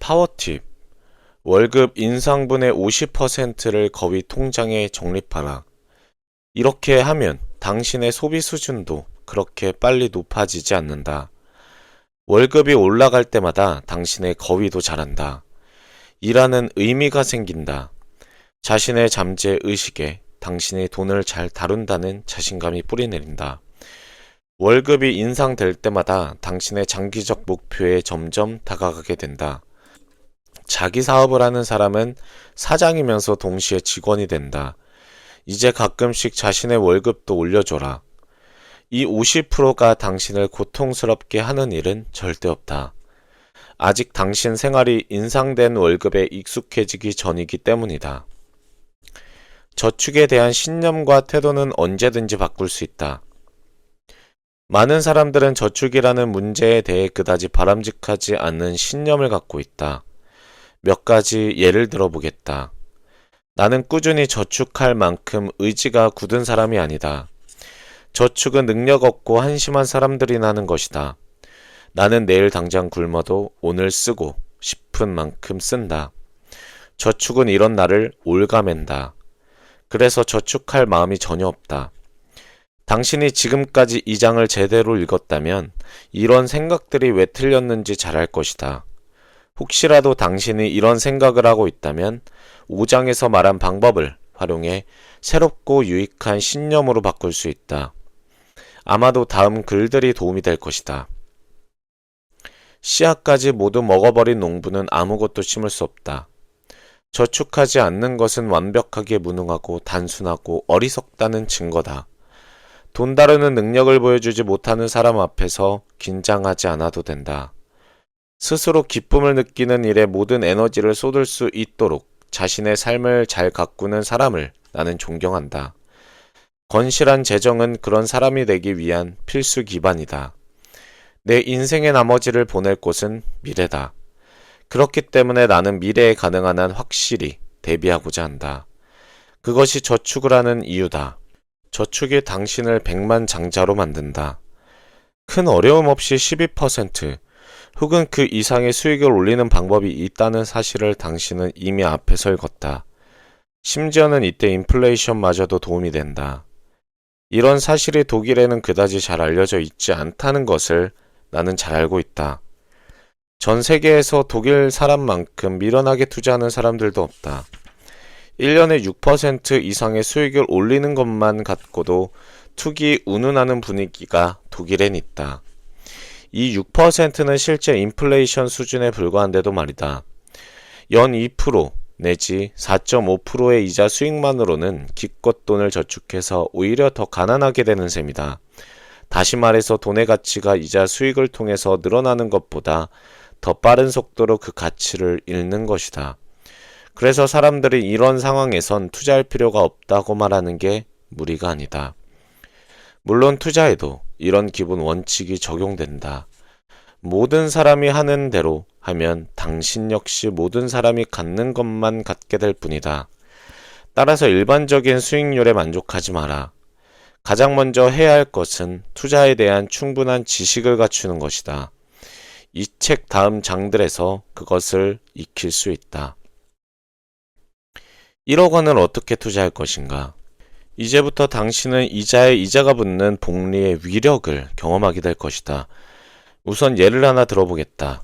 파워팁. 월급 인상분의 50%를 거위 통장에 적립하라. 이렇게 하면 당신의 소비 수준도 그렇게 빨리 높아지지 않는다. 월급이 올라갈 때마다 당신의 거위도 자란다. 일하는 의미가 생긴다. 자신의 잠재 의식에 당신이 돈을 잘 다룬다는 자신감이 뿌리내린다. 월급이 인상될 때마다 당신의 장기적 목표에 점점 다가가게 된다. 자기 사업을 하는 사람은 사장이면서 동시에 직원이 된다. 이제 가끔씩 자신의 월급도 올려줘라. 이 50%가 당신을 고통스럽게 하는 일은 절대 없다. 아직 당신 생활이 인상된 월급에 익숙해지기 전이기 때문이다. 저축에 대한 신념과 태도는 언제든지 바꿀 수 있다. 많은 사람들은 저축이라는 문제에 대해 그다지 바람직하지 않는 신념을 갖고 있다. 몇 가지 예를 들어보겠다. 나는 꾸준히 저축할 만큼 의지가 굳은 사람이 아니다. 저축은 능력 없고 한심한 사람들이 하는 것이다. 나는 내일 당장 굶어도 오늘 쓰고 싶은 만큼 쓴다. 저축은 이런 나를 올가맨다. 그래서 저축할 마음이 전혀 없다. 당신이 지금까지 이 장을 제대로 읽었다면 이런 생각들이 왜 틀렸는지 잘 알 것이다. 혹시라도 당신이 이런 생각을 하고 있다면 5장에서 말한 방법을 활용해 새롭고 유익한 신념으로 바꿀 수 있다. 아마도 다음 글들이 도움이 될 것이다. 씨앗까지 모두 먹어버린 농부는 아무것도 심을 수 없다. 저축하지 않는 것은 완벽하게 무능하고 단순하고 어리석다는 증거다. 돈 다루는 능력을 보여주지 못하는 사람 앞에서 긴장하지 않아도 된다. 스스로 기쁨을 느끼는 일에 모든 에너지를 쏟을 수 있도록 자신의 삶을 잘 가꾸는 사람을 나는 존경한다. 건실한 재정은 그런 사람이 되기 위한 필수 기반이다. 내 인생의 나머지를 보낼 곳은 미래다. 그렇기 때문에 나는 미래에 가능한 한 확실히 대비하고자 한다. 그것이 저축을 하는 이유다. 저축이 당신을 백만장자로 만든다. 큰 어려움 없이 12% 혹은 그 이상의 수익을 올리는 방법이 있다는 사실을 당신은 이미 앞에서 읽었다. 심지어는 이때 인플레이션마저도 도움이 된다. 이런 사실이 독일에는 그다지 잘 알려져 있지 않다는 것을 나는 잘 알고 있다. 전 세계에서 독일 사람만큼 미련하게 투자하는 사람들도 없다. 1년에 6% 이상의 수익을 올리는 것만 갖고도 투기 운운하는 분위기가 독일엔 있다. 이 6%는 실제 인플레이션 수준에 불과한데도 말이다. 연 2% 내지 4.5%의 이자 수익만으로는 기껏 돈을 저축해서 오히려 더 가난하게 되는 셈이다. 다시 말해서 돈의 가치가 이자 수익을 통해서 늘어나는 것보다 더 빠른 속도로 그 가치를 잃는 것이다. 그래서 사람들이 이런 상황에선 투자할 필요가 없다고 말하는 게 무리가 아니다. 물론 투자에도 이런 기본 원칙이 적용된다. 모든 사람이 하는 대로 하면 당신 역시 모든 사람이 갖는 것만 갖게 될 뿐이다. 따라서 일반적인 수익률에 만족하지 마라. 가장 먼저 해야 할 것은 투자에 대한 충분한 지식을 갖추는 것이다. 이 책 다음 장들에서 그것을 익힐 수 있다. 1억 원을 어떻게 투자할 것인가? 이제부터 당신은 이자에 이자가 붙는 복리의 위력을 경험하게 될 것이다. 우선 예를 하나 들어보겠다.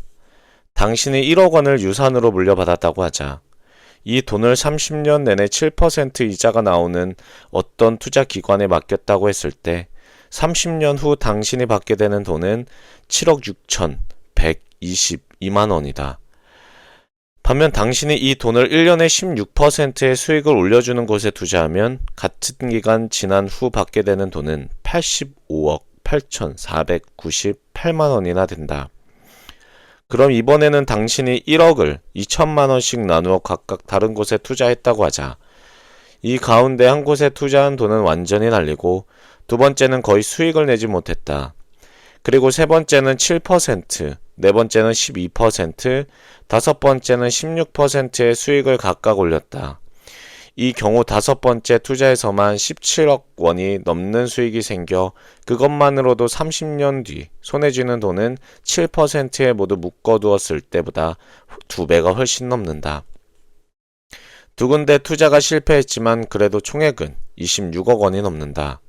당신이 1억 원을 유산으로 물려받았다고 하자. 이 돈을 30년 내내 7% 이자가 나오는 어떤 투자 기관에 맡겼다고 했을 때 30년 후 당신이 받게 되는 돈은 7억 6,122만 원이다. 반면 당신이 이 돈을 1년에 16%의 수익을 올려주는 곳에 투자하면 같은 기간 지난 후 받게 되는 돈은 85억 8,498만 원이나 된다. 그럼 이번에는 당신이 1억을 2천만 원씩 나누어 각각 다른 곳에 투자했다고 하자. 이 가운데 한 곳에 투자한 돈은 완전히 날리고 두 번째는 거의 수익을 내지 못했다. 그리고 세 번째는 7%, 네 번째는 12%, 다섯 번째는 16%의 수익을 각각 올렸다. 이 경우 다섯 번째 투자에서만 17억 원이 넘는 수익이 생겨 그것만으로도 30년 뒤 손에 쥐는 돈은 7%에 모두 묶어두었을 때보다 2배가 훨씬 넘는다. 두 군데 투자가 실패했지만 그래도 총액은 26억 원이 넘는다.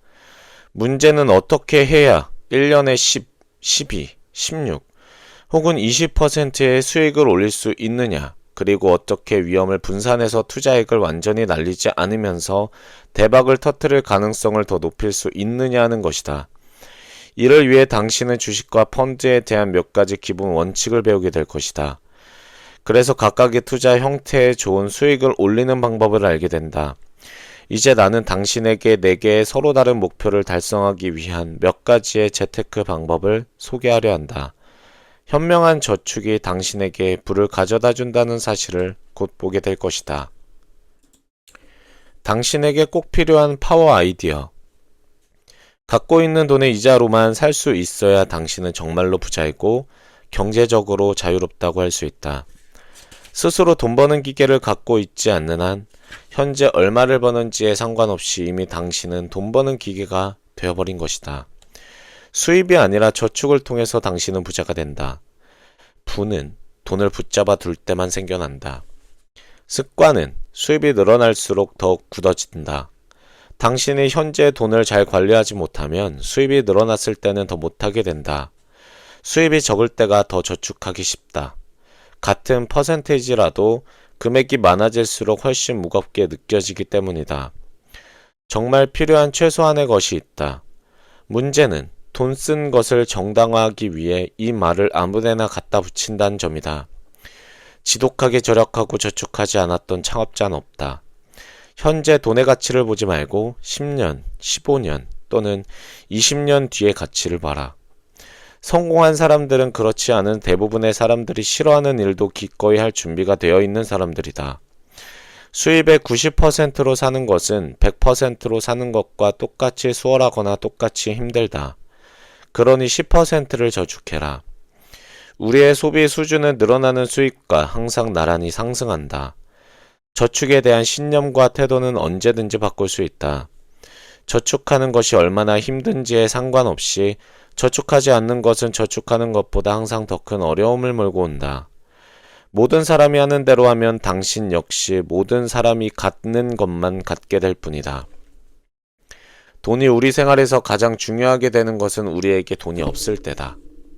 문제는 어떻게 해야 1년에 10, 12, 16 혹은 20%의 수익을 올릴 수 있느냐, 그리고 어떻게 위험을 분산해서 투자액을 완전히 날리지 않으면서 대박을 터뜨릴 가능성을 더 높일 수 있느냐 하는 것이다. 이를 위해 당신은 주식과 펀드에 대한 몇 가지 기본 원칙을 배우게 될 것이다. 그래서 각각의 투자 형태에 좋은 수익을 올리는 방법을 알게 된다. 이제 나는 당신에게 4개의 서로 다른 목표를 달성하기 위한 몇 가지의 재테크 방법을 소개하려 한다. 현명한 저축이 당신에게 부를 가져다 준다는 사실을 곧 보게 될 것이다. 당신에게 꼭 필요한 파워 아이디어. 갖고 있는 돈의 이자로만 살 수 있어야 당신은 정말로 부자이고 경제적으로 자유롭다고 할 수 있다. 스스로 돈 버는 기계를 갖고 있지 않는 한 현재 얼마를 버는지에 상관없이 이미 당신은 돈 버는 기계가 되어버린 것이다. 수입이 아니라 저축을 통해서 당신은 부자가 된다. 부는 돈을 붙잡아 둘 때만 생겨난다. 습관은 수입이 늘어날수록 더욱 굳어진다. 당신이 현재 돈을 잘 관리하지 못하면 수입이 늘어났을 때는 더 못하게 된다. 수입이 적을 때가 더 저축하기 쉽다. 같은 퍼센테이지라도 금액이 많아질수록 훨씬 무겁게 느껴지기 때문이다. 정말 필요한 최소한의 것이 있다. 문제는 돈 쓴 것을 정당화하기 위해 이 말을 아무데나 갖다 붙인다는 점이다. 지독하게 절약하고 저축하지 않았던 창업자는 없다. 현재 돈의 가치를 보지 말고 10년, 15년 또는 20년 뒤의 가치를 봐라. 성공한 사람들은 그렇지 않은 대부분의 사람들이 싫어하는 일도 기꺼이 할 준비가 되어 있는 사람들이다. 수입의 90%로 사는 것은 100%로 사는 것과 똑같이 수월하거나 똑같이 힘들다. 그러니 10%를 저축해라. 우리의 소비 수준은 늘어나는 수입과 항상 나란히 상승한다. 저축에 대한 신념과 태도는 언제든지 바꿀 수 있다. 저축하는 것이 얼마나 힘든지에 상관없이 저축하지 않는 것은 저축하는 것보다 항상 더 큰 어려움을 몰고 온다. 모든 사람이 하는 대로 하면 당신 역시 모든 사람이 갖는 것만 갖게 될 뿐이다. 돈이 우리 생활에서 가장 중요하게 되는 것은 우리에게 돈이 없을 때다.